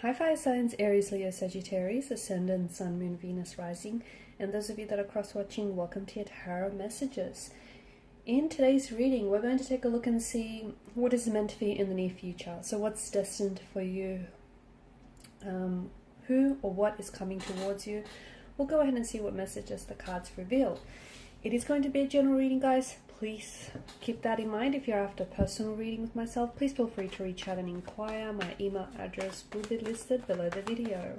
Hi fire signs, Aries, Leo, Sagittarius, Ascendant, Sun, Moon, Venus, Rising, and those of you that are cross-watching, welcome to your tarot messages. In today's reading, we're going to take a look and see what is meant for you in the near future. So what's destined for you, who or what is coming towards you. We'll go ahead and see what messages the cards reveal. It is going to be a general reading, guys. Please keep that in mind. If you're after a personal reading with myself, please feel free to reach out and inquire. My email address will be listed below the video.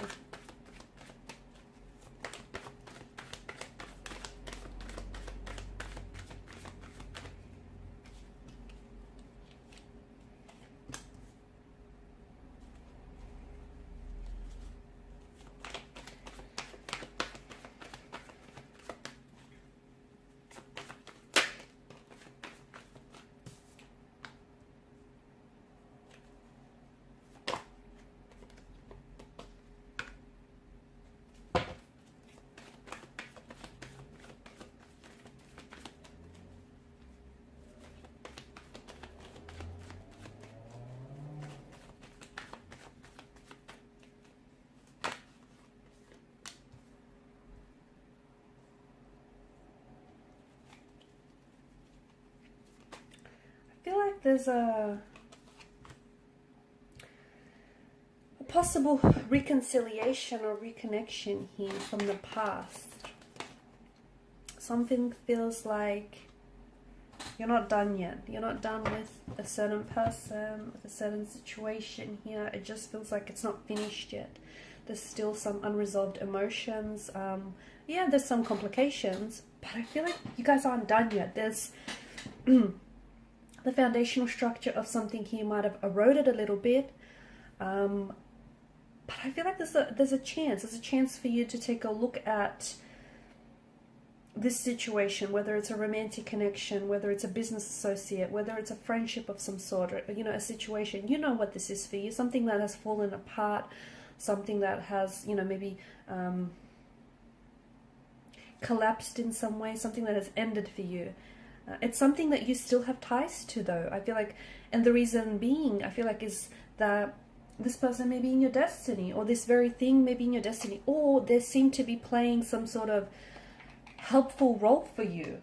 I feel like there's a possible reconciliation or reconnection here from the past. Something feels like you're not done yet. You're not done with a certain person, with a certain situation here. It just feels like it's not finished yet. There's still some unresolved emotions. Yeah, there's some complications, but I feel like you guys aren't done yet. There's the foundational structure of something here might have eroded a little bit, but I feel like there's a chance for you to take a look at this situation, whether it's a romantic connection, whether it's a business associate, whether it's a friendship of some sort, or, you know, a situation. You know what this is for you, something that has fallen apart, something that has, you know, maybe collapsed in some way, something that has ended for you. It's something that you still have ties to, though. I feel like, and the reason being, I feel like, is that this person may be in your destiny, or this very thing may be in your destiny, or they seem to be playing some sort of helpful role for you,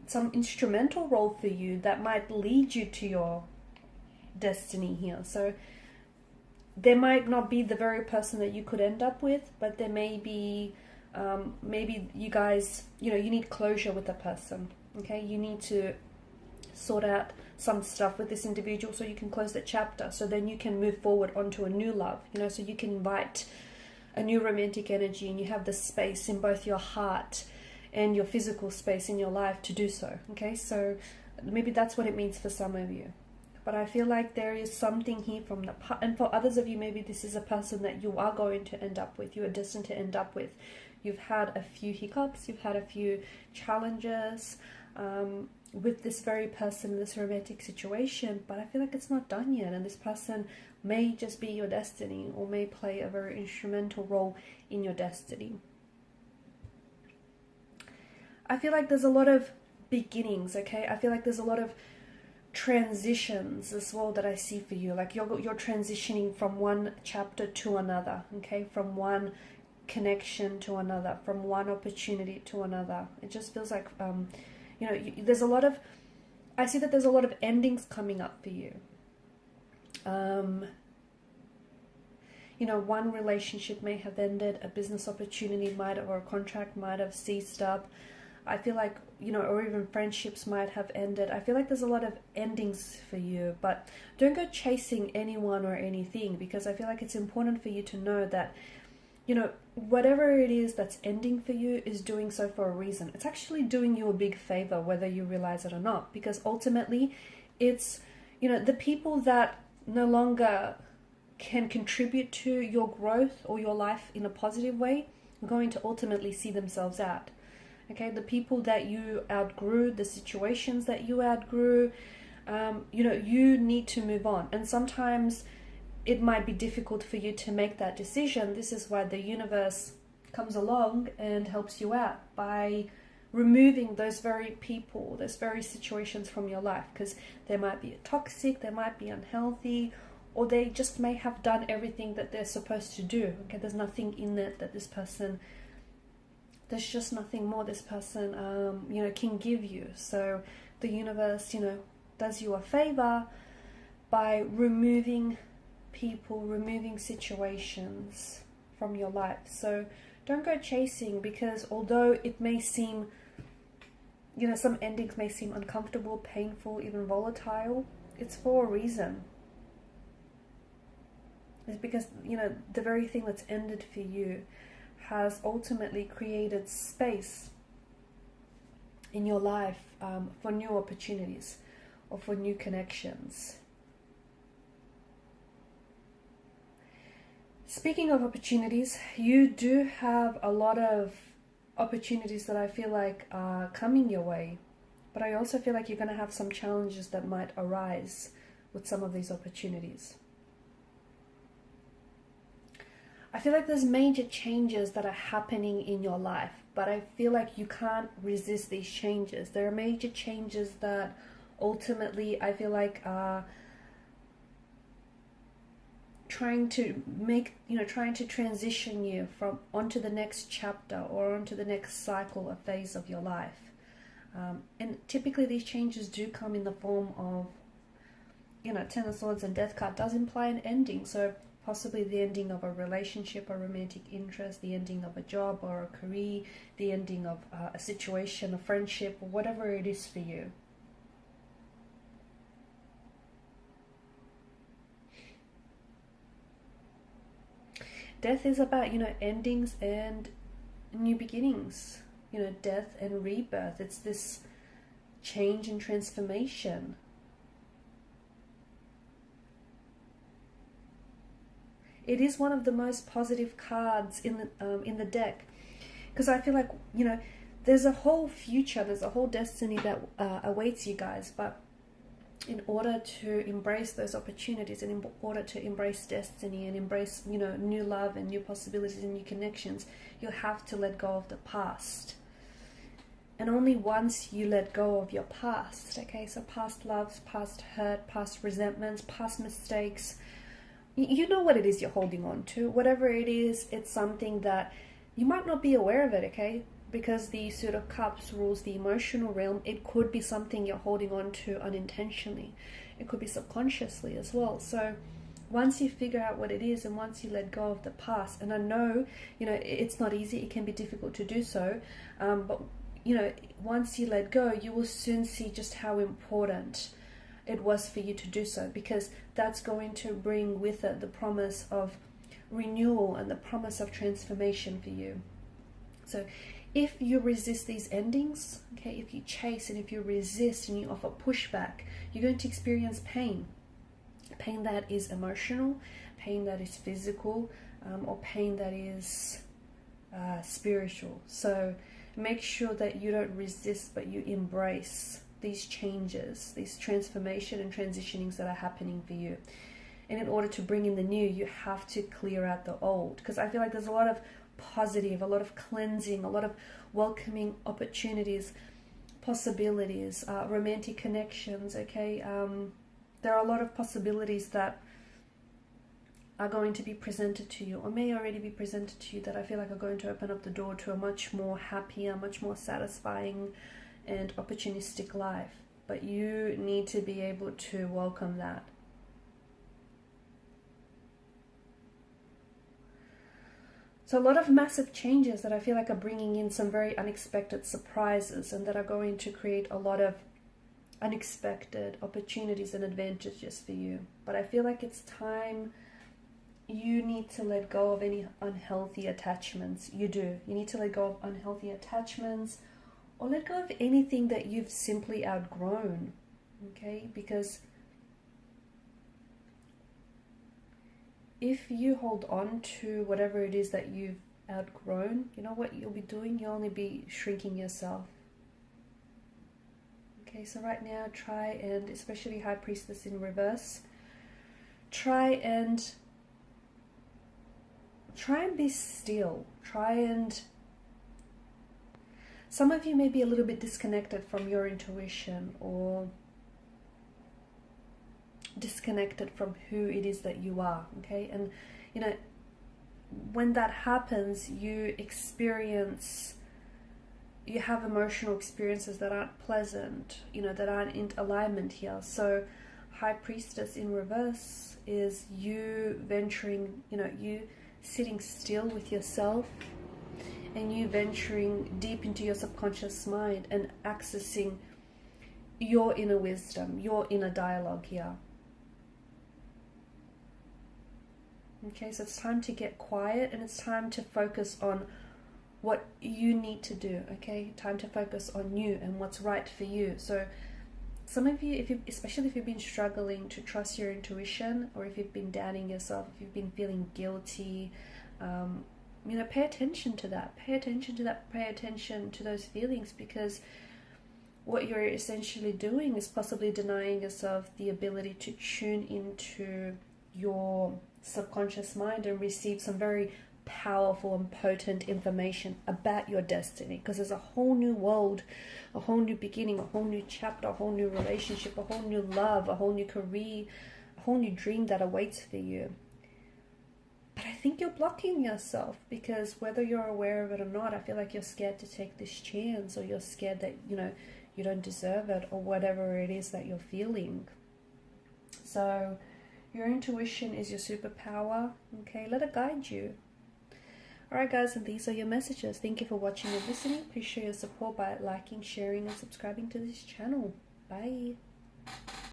some instrumental role for you that might lead you to your destiny here. So they might not be the very person that you could end up with, but there may be, maybe you guys, you know, you need closure with a person. Okay, you need to sort out some stuff with this individual so you can close the chapter, so then you can move forward onto a new love, you know, so you can invite a new romantic energy, and you have the space in both your heart and your physical space in your life to do so. Okay, so maybe that's what it means for some of you. But I feel like there is something here from the past, and for others of you, maybe this is a person that you are going to end up with, you are destined to end up with. You've had a few hiccups, you've had a few challenges with this very person in this romantic situation, but I feel like it's not done yet, and this person may just be your destiny, or may play a very instrumental role in your destiny. I feel like there's a lot of beginnings, okay? I feel like there's a lot of transitions as well that I see for you. Like you're transitioning from one chapter to another, okay? From one connection to another, from one opportunity to another. It just feels like you know, there's a lot of, I see that there's a lot of endings coming up for you. You know, one relationship may have ended, a business opportunity might have, or a contract might have ceased up. I feel like, you know, or even friendships might have ended. I feel like there's a lot of endings for you, but don't go chasing anyone or anything, because I feel like it's important for you to know that, you know, whatever it is that's ending for you is doing so for a reason. It's actually doing you a big favor, whether you realize it or not, because ultimately it's, you know, the people that no longer can contribute to your growth or your life in a positive way are going to ultimately see themselves out. Okay, the people that you outgrew, the situations that you outgrew, you know, you need to move on. And sometimes it might be difficult for you to make that decision. This is why the universe comes along and helps you out by removing those very people, those very situations from your life, because they might be toxic, they might be unhealthy, or they just may have done everything that they're supposed to do. Okay, there's nothing in it that this person, there's just nothing more this person, you know, can give you. So the universe, you know, does you a favor by removing people, removing situations from your life. So don't go chasing, because although it may seem, you know, some endings may seem uncomfortable, painful, even volatile, it's for a reason. It's because, you know, the very thing that's ended for you has ultimately created space in your life for new opportunities or for new connections. Speaking of opportunities, you do have a lot of opportunities that I feel like are coming your way, but I also feel like you're going to have some challenges that might arise with some of these opportunities. I feel like there's major changes that are happening in your life, but I feel like you can't resist these changes. There are major changes that ultimately I feel like are trying to make, you know, trying to transition you from onto the next chapter or onto the next cycle or phase of your life. And typically these changes do come in the form of, you know, Ten of Swords and Death card does imply an ending. So possibly the ending of a relationship, a romantic interest, the ending of a job or a career, the ending of a situation, a friendship, or whatever it is for you. Death is about, you know, endings and new beginnings, you know, death and rebirth. It's this change and transformation. It is one of the most positive cards in the deck, because I feel like, you know, there's a whole future, there's a whole destiny that awaits you guys, but in order to embrace those opportunities and in order to embrace destiny and embrace, you know, new love and new possibilities and new connections, you have to let go of the past. And only once you let go of your past, okay, so past loves, past hurt, past resentments, past mistakes, you know what it is you're holding on to. Whatever it is, it's something that you might not be aware of it, okay? Because the Suit of Cups rules the emotional realm. It could be something you're holding on to unintentionally. It could be subconsciously as well. So once you figure out what it is and once you let go of the past, and I know, you know, it's not easy, it can be difficult to do so, but, you know, once you let go, you will soon see just how important it was for you to do so, because that's going to bring with it the promise of renewal and the promise of transformation for you. So if you resist these endings, okay, if you chase and if you resist and you offer pushback, you're going to experience pain. Pain that is emotional, pain that is physical, or pain that is spiritual. So make sure that you don't resist, but you embrace these changes, these transformation and transitionings that are happening for you. And in order to bring in the new, you have to clear out the old, because I feel like there's a lot of positive, a lot of cleansing, a lot of welcoming opportunities, possibilities, romantic connections, okay? There are a lot of possibilities that are going to be presented to you or may already be presented to you that I feel like are going to open up the door to a much more happier, much more satisfying and opportunistic life. But you need to be able to welcome that. So a lot of massive changes that I feel like are bringing in some very unexpected surprises and that are going to create a lot of unexpected opportunities and advantages for you. But I feel like it's time you need to let go of any unhealthy attachments. You do. You need to let go of unhealthy attachments or let go of anything that you've simply outgrown, okay? Because if you hold on to whatever it is that you've outgrown, you know what you'll be doing? You'll only be shrinking yourself. Okay, so right now try and, especially High Priestess in reverse, try and be still. Some of you may be a little bit disconnected from your intuition or disconnected from who it is that you are, okay? And, you know, when that happens, you have emotional experiences that aren't pleasant, you know, that aren't in alignment here. So High Priestess in reverse is you venturing, you know, you sitting still with yourself, and you venturing deep into your subconscious mind and accessing your inner wisdom, your inner dialogue here. Okay, so it's time to get quiet, and it's time to focus on what you need to do, okay? Time to focus on you and what's right for you. So some of you, especially if you've been struggling to trust your intuition, or if you've been doubting yourself, if you've been feeling guilty, you know, pay attention to that. Pay attention to that. Pay attention to those feelings, because what you're essentially doing is possibly denying yourself the ability to tune into your subconscious mind and receive some very powerful and potent information about your destiny, because there's a whole new world, a whole new beginning, a whole new chapter, a whole new relationship, a whole new love, a whole new career, a whole new dream that awaits for you. But I think you're blocking yourself, because whether you're aware of it or not, I feel like you're scared to take this chance, or you're scared that, you know, you don't deserve it, or whatever it is that you're feeling. So your intuition is your superpower, okay? Let it guide you. Alright guys, and these are your messages. Thank you for watching and listening. Please show your support by liking, sharing and subscribing to this channel. Bye.